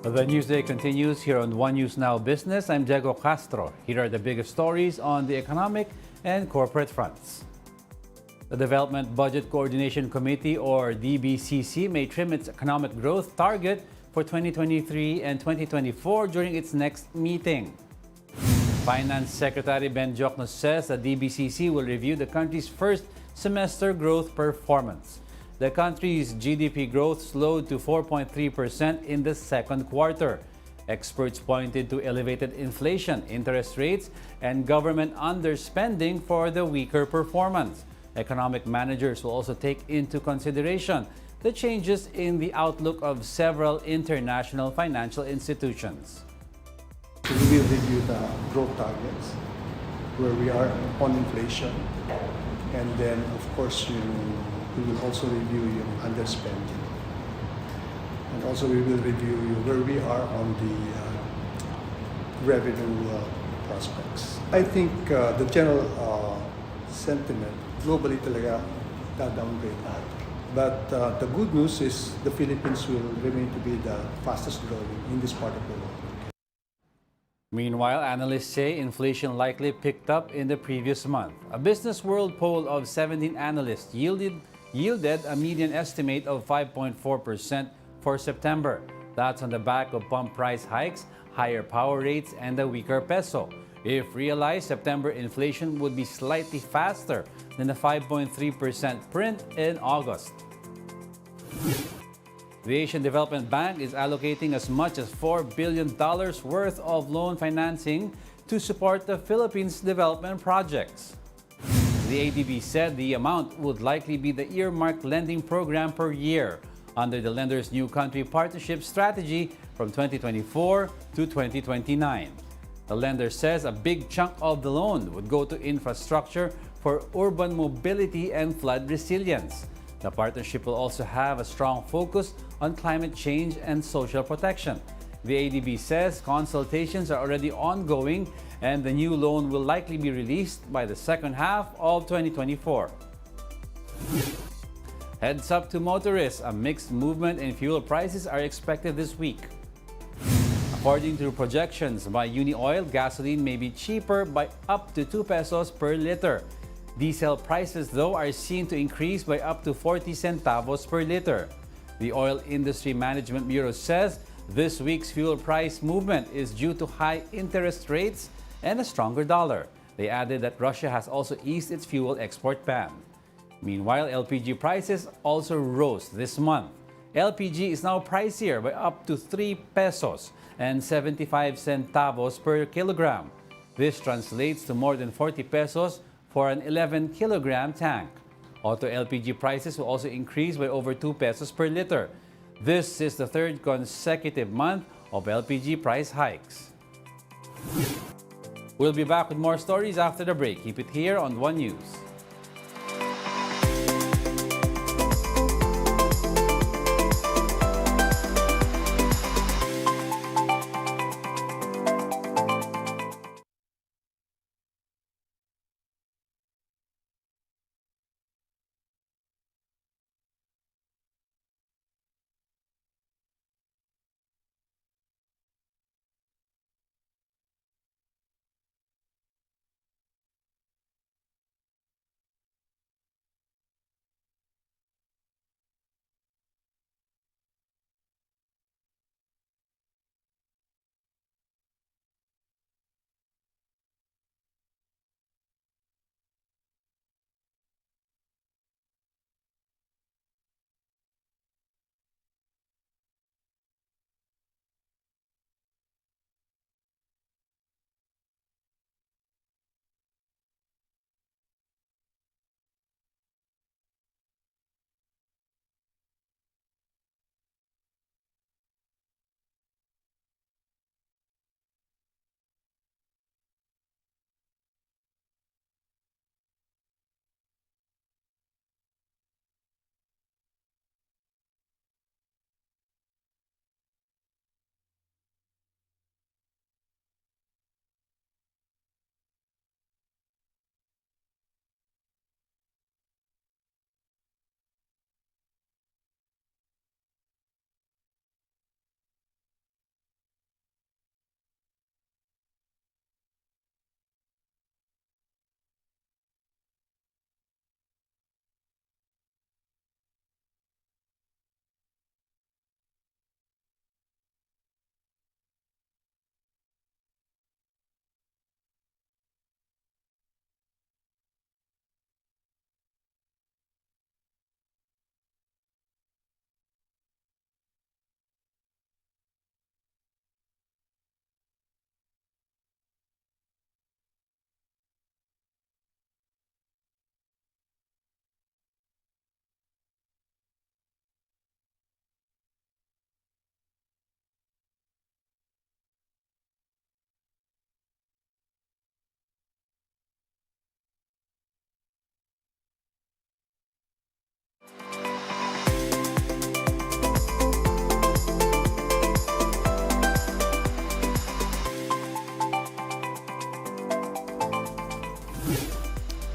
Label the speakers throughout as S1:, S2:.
S1: The Newsday continues here on One News Now Business. I'm Diego Castro. Here are the biggest stories on the economic and corporate fronts. The Development Budget Coordination Committee, or DBCC, may trim its economic growth target for 2023 and 2024 during its next meeting. Finance Secretary Diokno says the DBCC will review the country's first semester growth performance. The country's GDP growth slowed to 4.3% in the second quarter. Experts pointed to elevated inflation, interest rates, and government underspending for the weaker performance. Economic managers will also take into consideration the changes in the outlook of several international financial institutions.
S2: We will review the growth targets, where we are on inflation, and then of course we will also review yung underspending. And also we will review where we are on the revenue prospects. I think the general sentiment globally talaga downgrade natin. But the good news is the Philippines will remain to be the fastest growing in this part of the world.
S1: Meanwhile, analysts say inflation likely picked up in the previous month. A Business World poll of 17 analysts yielded a median estimate of 5.4% for September. That's on the back of pump price hikes, higher power rates, and a weaker peso. If realized, September inflation would be slightly faster than the 5.3% print in August. The Asian Development Bank is allocating as much as $4 billion worth of loan financing to support the Philippines' development projects. The ADB said the amount would likely be the earmarked lending program per year under the lender's new country partnership strategy from 2024 to 2029. The lender says a big chunk of the loan would go to infrastructure for urban mobility and flood resilience. The partnership will also have a strong focus on climate change and social protection. The ADB says consultations are already ongoing and the new loan will likely be released by the second half of 2024. Heads up to motorists, a mixed movement in fuel prices are expected this week. According to projections by UniOil, gasoline may be cheaper by up to 2 pesos per liter. Diesel prices, though, are seen to increase by up to 40 centavos per liter. The Oil Industry Management Bureau says this week's fuel price movement is due to high interest rates and a stronger dollar. They added that Russia has also eased its fuel export ban. Meanwhile, LPG prices also rose this month. LPG is now pricier by up to 3 pesos and 75 centavos per kilogram. This translates to more than 40 pesos for an 11-kilogram tank. Auto LPG prices will also increase by over 2 pesos per liter. This is the third consecutive month of LPG price hikes. We'll be back with more stories after the break. Keep it here on One News.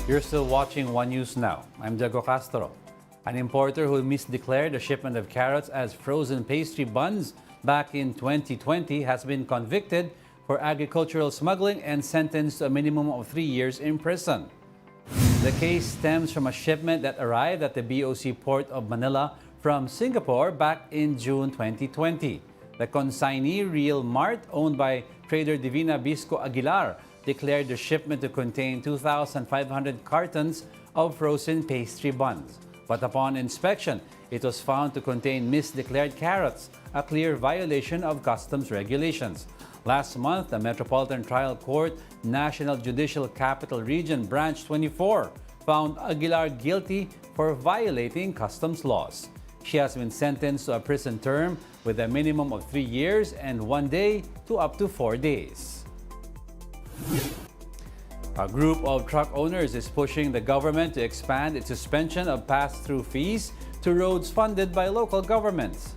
S1: You're still watching One News Now. I'm Diego Castro. An importer who misdeclared a shipment of carrots as frozen pastry buns back in 2020 has been convicted for agricultural smuggling and sentenced to a minimum of 3 years in prison. The case stems from a shipment that arrived at the BOC port of Manila from Singapore back in June 2020. The consignee, Real Mart, owned by trader Divina Bisco Aguilar, declared the shipment to contain 2,500 cartons of frozen pastry buns. But upon inspection, it was found to contain misdeclared carrots, a clear violation of customs regulations. Last month, the Metropolitan Trial Court, National Judicial Capital Region Branch 24, found Aguilar guilty for violating customs laws. She has been sentenced to a prison term with a minimum of 3 years and 1 day to up to 4 days. A group of truck owners is pushing the government to expand its suspension of pass-through fees to roads funded by local governments.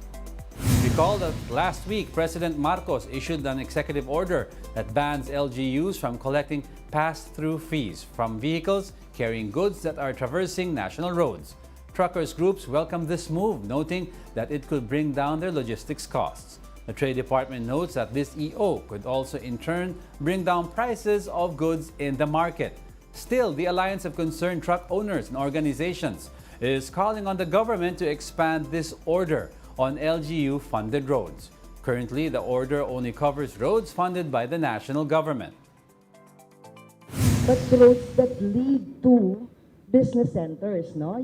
S1: Recall that last week, President Marcos issued an executive order that bans LGUs from collecting pass-through fees from vehicles carrying goods that are traversing national roads. Truckers groups welcome this move, noting that it could bring down their logistics costs. The Trade Department notes that this EO could also in turn bring down prices of goods in the market. Still, the Alliance of Concerned Truck Owners and Organizations is calling on the government to expand this order on LGU-funded roads. Currently, the order only covers roads funded by the national government.
S3: But roads that lead to business centers, no?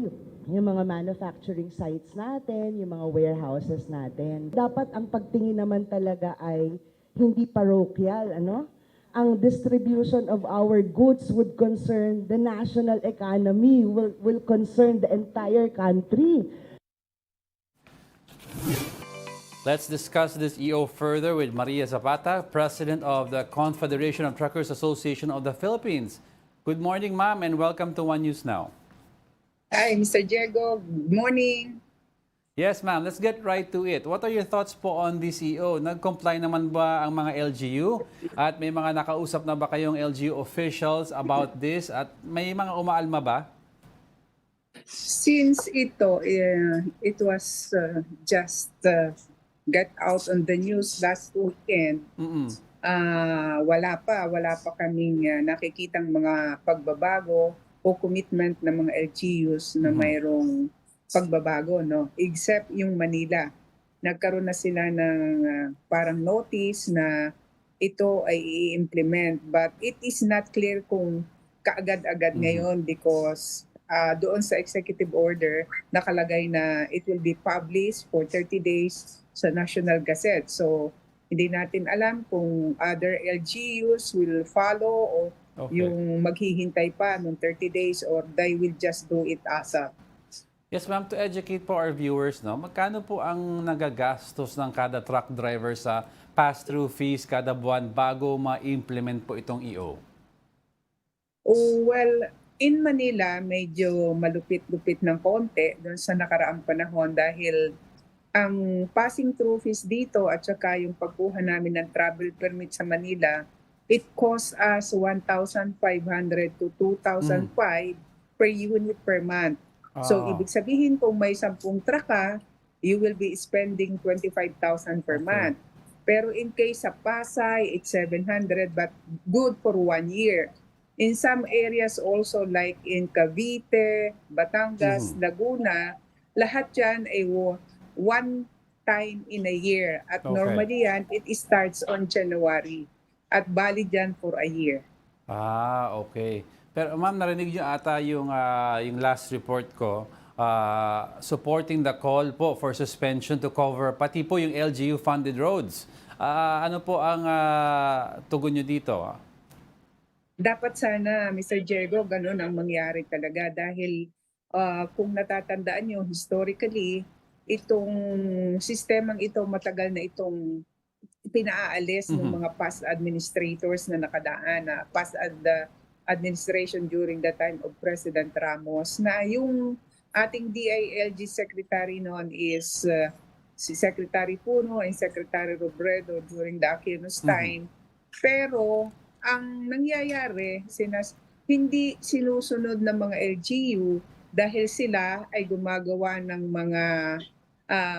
S3: Yung mga manufacturing sites natin, yung mga warehouses natin. Dapat ang pagtingin naman talaga ay hindi parochial, ano? Ang distribution of our goods would concern the national economy, will concern the entire country.
S1: Let's discuss this EO further with Maria Zapata, President of the Confederation of Truckers Association of the Philippines. Good morning, ma'am, and welcome to One News Now.
S4: Hi, Mr. Diego. Good morning.
S1: Yes, ma'am. Let's get right to it. What are your thoughts po on this EO? Nag-comply naman ba ang mga LGU? At may mga nakausap na ba kayong LGU officials about this? At may mga umaalma ba?
S4: Since it was just got out on the news last weekend, wala pa kaming nakikitang mga pagbabago o commitment ng mga LGUs na mayroong pagbabago, no? Except yung Manila. Nagkaroon na sila ng parang notice na ito ay i-implement. But it is not clear kung kaagad-agad ngayon because doon sa executive order, nakalagay na it will be published for 30 days sa National Gazette. So, hindi natin alam kung other LGUs will follow o yung maghihintay pa ng 30 days or they will just do it ASAP.
S1: Yes, ma'am. To educate po our viewers, no, magkano po ang nagagastos ng kada truck driver sa pass-through fees kada buwan bago ma-implement po itong EO?
S4: Well, in Manila, medyo malupit-lupit ng konti doon sa nakaraang panahon dahil ang passing through fees dito at saka yung pagkuha namin ng travel permit sa Manila, it costs us 1,500 to 2,500 per unit per month. So, ibig sabihin kung may 10 truck ka, you will be spending 25,000 per month. Pero in case sa Pasay, it's 700 but good for 1 year. In some areas also like in Cavite, Batangas, Laguna, lahat yan ay one time in a year. At normally yan, it starts on January. At valid yan for a year.
S1: Okay. Pero ma'am, narinig niyo ata yung last report ko, supporting the call po for suspension to cover pati po yung LGU-funded roads. Ano po ang tugon niyo dito?
S4: Dapat sana, Mr. Diego, ganun ang mangyari talaga dahil kung natatandaan niyo historically, itong sistemang ito matagal na itong pinaalis ng mga past administrators na nakadaan, past administration during the time of President Ramos, na yung ating DILG Secretary noon is si Secretary Puno and Secretary Robredo during the Aquino's time. Pero ang nangyayari, hindi sinusunod ng mga LGU dahil sila ay gumagawa ng mga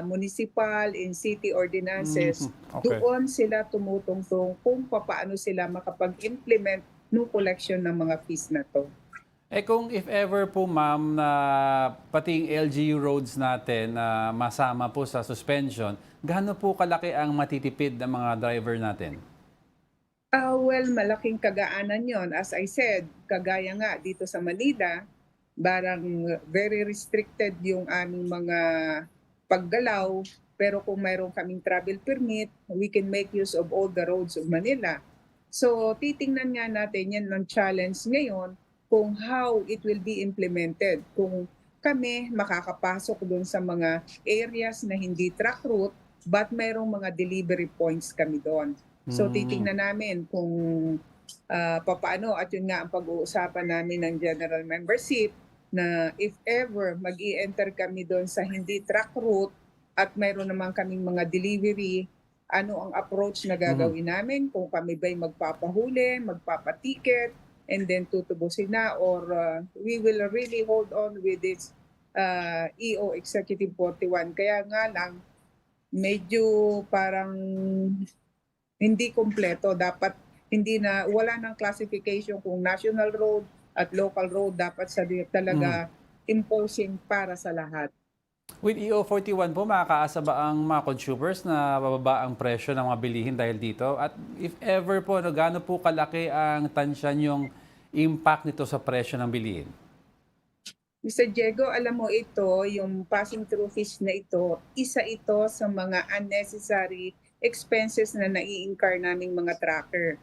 S4: municipal and city ordinances.
S1: Okay.
S4: Doon sila tumutungtong kung paano sila makapag-implement ng collection ng mga fees na to.
S1: Kung if ever po ma'am na pati yung LGU roads natin na masama po sa suspension, gaano po kalaki ang matitipid ng mga driver natin?
S4: Well, malaking kagaanan yon. As I said, kagaya nga dito sa Manila, barang very restricted yung aming mga paggalaw. Pero kung mayroon kaming travel permit, we can make use of all the roads of Manila. So titingnan nga natin yan ng challenge ngayon kung how it will be implemented. Kung kami makakapasok doon sa mga areas na hindi truck route, but mayroong mga delivery points kami doon. So titingnan namin kung papaano, at yun nga ang pag-uusapan namin ng General Membership na if ever mag-i-enter kami doon sa hindi truck route at mayroon naman kaming mga delivery, ano ang approach na gagawin namin, kung kami ba'y magpapahuli, magpapatiket, and then tutubusin na, or we will really hold on with this EO Executive 41. Kaya nga lang, medyo parang hindi kompleto. Dapat wala ng classification kung national road at local road. Dapat talaga imposing para sa lahat.
S1: With EO 41 po, makakaasa ba ang mga consumers na bababa ang presyo ng mga bilihin dahil dito? At if ever po, gaano po kalaki ang tansya yung impact nito sa presyo ng bilihin?
S4: Mr. Diego, alam mo ito, yung passing through fees na ito, isa ito sa mga unnecessary expenses na nai-incur naming mga tracker.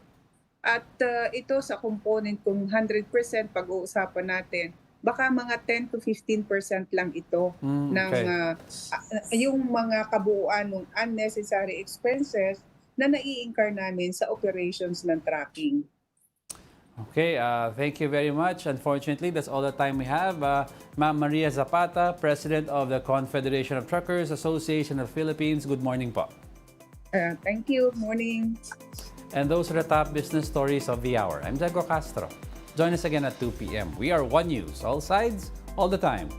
S4: At ito sa component kung 100% pag-uusapan natin, baka mga 10 to 15% lang ito ng yung mga kabuuan ng unnecessary expenses na nai-incur namin sa operations ng tracking.
S1: Okay, thank you very much. Unfortunately, that's all the time we have. Ma'am Maria Zapata, President of the Confederation of Truckers Association of Philippines. Good morning po.
S4: Thank you. Morning.
S1: And those are the top business stories of the hour. I'm Diego Castro. Join us again at 2 p.m. We are One News, all sides, all the time.